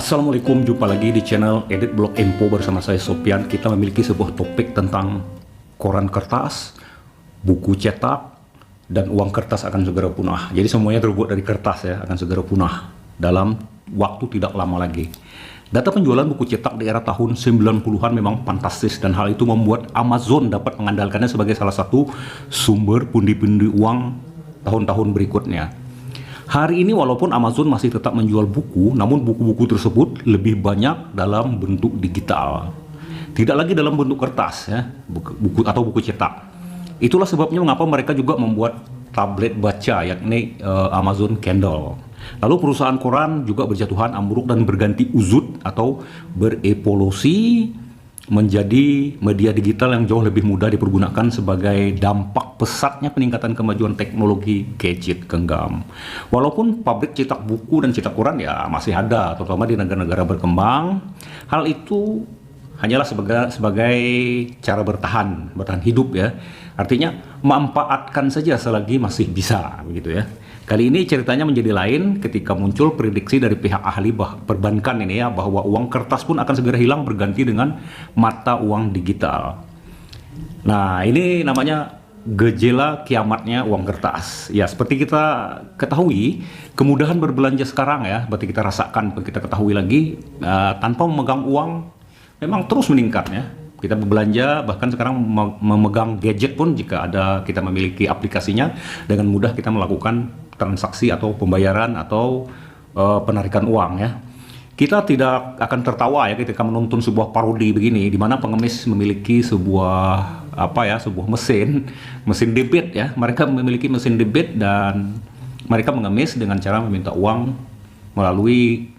Assalamualaikum, jumpa lagi di channel Edit Blog Info bersama saya Sopian. Kita memiliki sebuah topik tentang koran kertas, buku cetak, dan uang kertas akan segera punah. Jadi semuanya terbuat dari kertas ya, akan segera punah dalam waktu tidak lama lagi. Data penjualan buku cetak di era tahun 90-an memang fantastis, dan hal itu membuat Amazon dapat mengandalkannya sebagai salah satu sumber pundi-pundi uang tahun-tahun berikutnya. Hari ini walaupun Amazon masih tetap menjual buku, namun buku-buku tersebut lebih banyak dalam bentuk digital. Tidak lagi dalam bentuk kertas ya, buku atau buku cetak. Itulah sebabnya mengapa mereka juga membuat tablet baca, yakni Amazon Kindle. Lalu perusahaan koran juga berjatuhan ambruk dan berganti uzud atau berevolusi menjadi media digital yang jauh lebih mudah dipergunakan sebagai dampak pesatnya peningkatan kemajuan teknologi gadget genggam. Walaupun pabrik cetak buku dan cetak koran ya masih ada, terutama di negara-negara berkembang, hal itu hanyalah sebagai cara bertahan hidup ya. Artinya memanfaatkan saja selagi masih bisa, begitu ya. Kali ini ceritanya menjadi lain ketika muncul prediksi dari pihak ahli perbankan ini ya, bahwa uang kertas pun akan segera hilang berganti dengan mata uang digital. Nah, ini namanya gejala kiamatnya uang kertas. Ya, seperti kita ketahui, kemudahan berbelanja sekarang ya, berarti kita rasakan, kita ketahui lagi, tanpa memegang uang memang terus meningkat ya. Kita berbelanja, bahkan sekarang memegang gadget pun jika kita memiliki aplikasinya, dengan mudah kita melakukan transaksi atau pembayaran atau penarikan uang ya. Kita tidak akan tertawa ya ketika menonton sebuah parodi begini, di mana pengemis memiliki sebuah sebuah mesin debit ya. Mereka memiliki mesin debit dan mereka mengemis dengan cara meminta uang melalui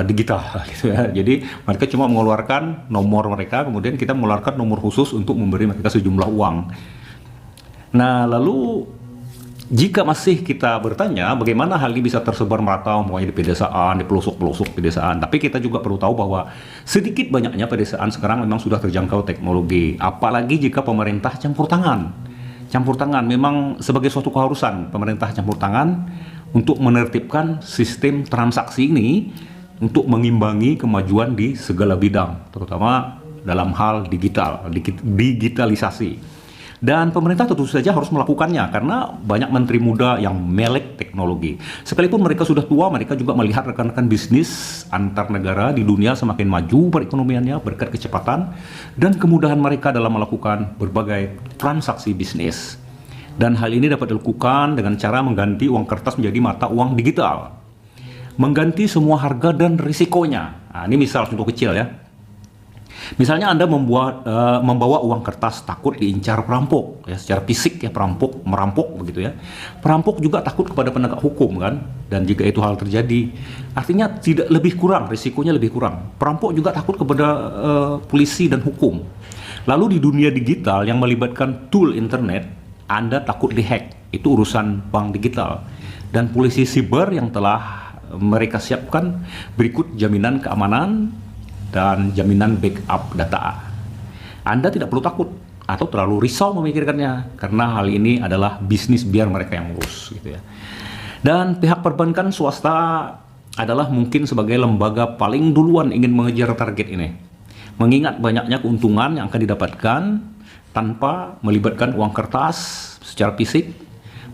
digital gitu ya. Jadi mereka cuma mengeluarkan nomor mereka, kemudian kita mengeluarkan nomor khusus untuk memberi mereka sejumlah uang. Nah, lalu jika masih kita bertanya bagaimana hal ini bisa tersebar merata di pedesaan, di pelosok-pelosok pedesaan, tapi kita juga perlu tahu bahwa sedikit banyaknya pedesaan sekarang memang sudah terjangkau teknologi. Apalagi jika pemerintah campur tangan. Campur tangan memang sebagai suatu keharusan pemerintah campur tangan untuk menertibkan sistem transaksi ini untuk mengimbangi kemajuan di segala bidang, terutama dalam hal digitalisasi. Dan pemerintah tentu saja harus melakukannya karena banyak menteri muda yang melek teknologi. Sekalipun mereka sudah tua, mereka juga melihat rekan-rekan bisnis antar negara di dunia semakin maju perekonomiannya berkat kecepatan dan kemudahan mereka dalam melakukan berbagai transaksi bisnis. Dan hal ini dapat dilakukan dengan cara mengganti uang kertas menjadi mata uang digital. Mengganti semua harga dan risikonya. Nah, ini misal contoh kecil ya. Misalnya Anda membawa uang kertas, takut diincar perampok ya, secara fisik ya, merampok begitu ya. Perampok juga takut kepada penegak hukum kan, dan jika itu hal terjadi artinya tidak lebih kurang, risikonya lebih kurang. Perampok juga takut kepada polisi dan hukum. Lalu di dunia digital yang melibatkan tool internet, Anda takut dihack, itu urusan bank digital. Dan polisi siber yang telah mereka siapkan berikut jaminan keamanan dan jaminan backup data. Anda tidak perlu takut atau terlalu risau memikirkannya, karena hal ini adalah bisnis biar mereka yang ngurus gitu ya. Dan pihak perbankan swasta adalah mungkin sebagai lembaga paling duluan ingin mengejar target ini, mengingat banyaknya keuntungan yang akan didapatkan tanpa melibatkan uang kertas secara fisik.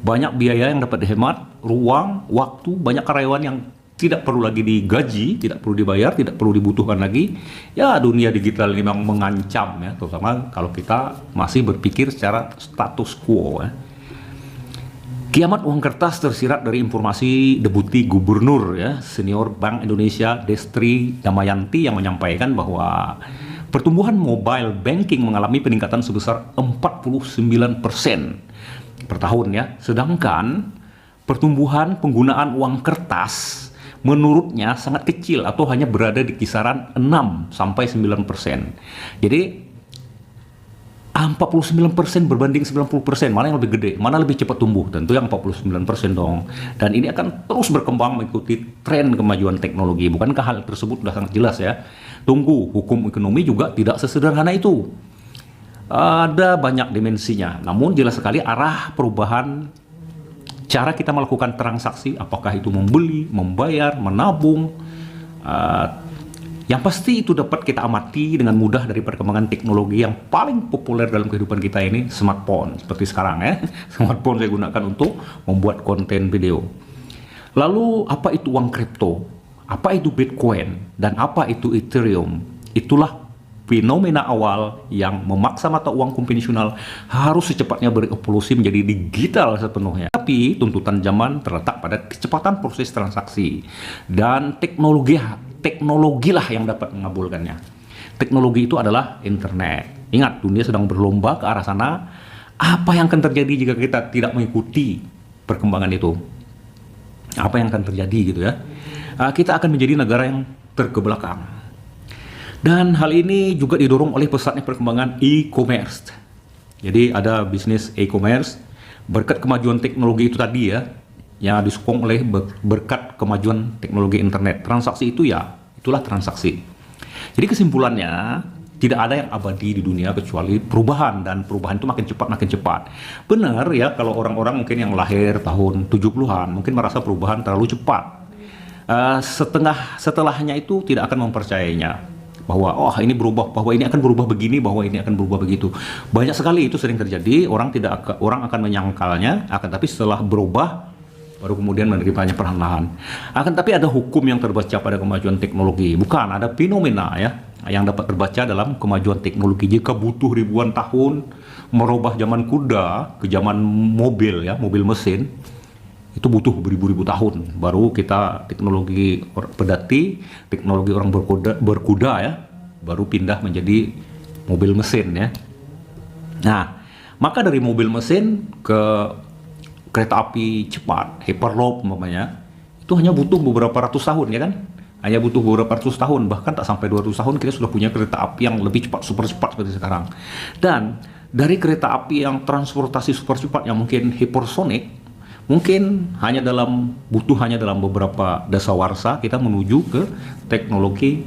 Banyak biaya yang dapat dihemat, ruang, waktu, banyak karyawan yang tidak perlu lagi digaji, tidak perlu dibayar, tidak perlu dibutuhkan lagi. Ya, dunia digital ini memang mengancam ya, terutama kalau kita masih berpikir secara status quo ya. Kiamat uang kertas tersirat dari informasi Deputi Gubernur ya, Senior Bank Indonesia Destri Damayanti yang menyampaikan bahwa pertumbuhan mobile banking mengalami peningkatan sebesar 49% per tahun ya. Sedangkan pertumbuhan penggunaan uang kertas menurutnya sangat kecil atau hanya berada di kisaran 6-9%. Jadi 49% berbanding 90%, mana yang lebih gede, mana lebih cepat tumbuh? Tentu yang 49% dong. Dan ini akan terus berkembang mengikuti tren kemajuan teknologi. Bukankah hal tersebut sudah sangat jelas ya? Tunggu, hukum ekonomi juga tidak sesederhana itu. Ada banyak dimensinya, namun jelas sekali arah perubahan cara kita melakukan transaksi, apakah itu membeli, membayar, menabung, Yang pasti itu dapat kita amati dengan mudah dari perkembangan teknologi yang paling populer dalam kehidupan kita ini, smartphone. Seperti sekarang ya, smartphone saya gunakan untuk membuat konten video. Lalu apa itu uang kripto? Apa itu Bitcoin? Dan apa itu Ethereum? Itulah fenomena awal yang memaksa mata uang konvensional harus secepatnya berevolusi menjadi digital sepenuhnya. Tapi tuntutan zaman terletak pada kecepatan proses transaksi dan teknologilah yang dapat mengabulkannya. Teknologi itu adalah internet. Ingat, dunia sedang berlomba ke arah sana. Apa yang akan terjadi jika kita tidak mengikuti perkembangan itu? Apa yang akan terjadi gitu ya? Kita akan menjadi negara yang terkebelakang. Dan hal ini juga didorong oleh pesatnya perkembangan e-commerce. Jadi ada bisnis e-commerce berkat kemajuan teknologi itu tadi ya, yang disokong oleh berkat kemajuan teknologi internet. Transaksi itu ya, itulah transaksi. Jadi kesimpulannya, tidak ada yang abadi di dunia kecuali perubahan, dan perubahan itu makin cepat. Benar ya, kalau orang-orang mungkin yang lahir tahun 70-an mungkin merasa perubahan terlalu cepat. Setelahnya itu tidak akan mempercayainya bahwa ini berubah, bahwa ini akan berubah begini, bahwa ini akan berubah begitu. Banyak sekali itu sering terjadi. Orang akan menyangkalnya, akan tapi setelah berubah baru kemudian menerimanya perlahan-lahan. Akan tapi ada hukum yang terbaca pada kemajuan teknologi, bukan ada fenomena ya yang dapat terbaca dalam kemajuan teknologi. Jika butuh ribuan tahun merubah zaman kuda ke zaman mobil ya, mobil mesin, itu butuh beribu-ribu tahun. Baru kita teknologi pedati, teknologi orang berkuda ya, baru pindah menjadi mobil mesin ya. Nah, maka dari mobil mesin ke kereta api cepat, hyperloop umpamanya, itu hanya butuh beberapa ratus tahun ya kan? Hanya butuh beberapa ratus tahun, bahkan tak sampai 200 tahun kita sudah punya kereta api yang lebih cepat, super cepat seperti sekarang. Dan dari kereta api yang transportasi super cepat yang mungkin hypersonic, mungkin hanya dalam beberapa dasawarsa kita menuju ke teknologi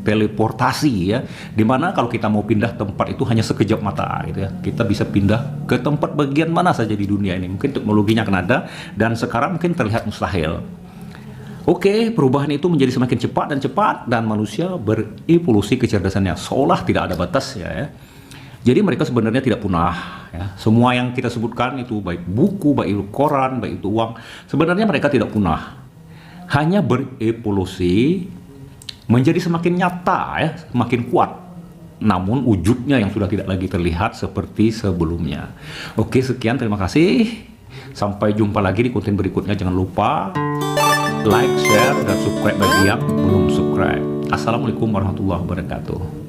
teleportasi ya, dimana kalau kita mau pindah tempat itu hanya sekejap mata gitu ya, kita bisa pindah ke tempat bagian mana saja di dunia ini. Mungkin teknologinya akan ada dan sekarang mungkin terlihat mustahil. Oke, perubahan itu menjadi semakin cepat dan manusia berevolusi kecerdasannya seolah tidak ada batas ya. Jadi mereka sebenarnya tidak punah ya. Semua yang kita sebutkan itu, baik buku, baik itu koran, baik itu uang, sebenarnya mereka tidak punah. Hanya berevolusi menjadi semakin nyata ya, semakin kuat. Namun wujudnya yang sudah tidak lagi terlihat seperti sebelumnya. Oke, sekian, terima kasih. Sampai jumpa lagi di konten berikutnya. Jangan lupa like, share, dan subscribe bagi yang belum subscribe. Assalamualaikum warahmatullahi wabarakatuh.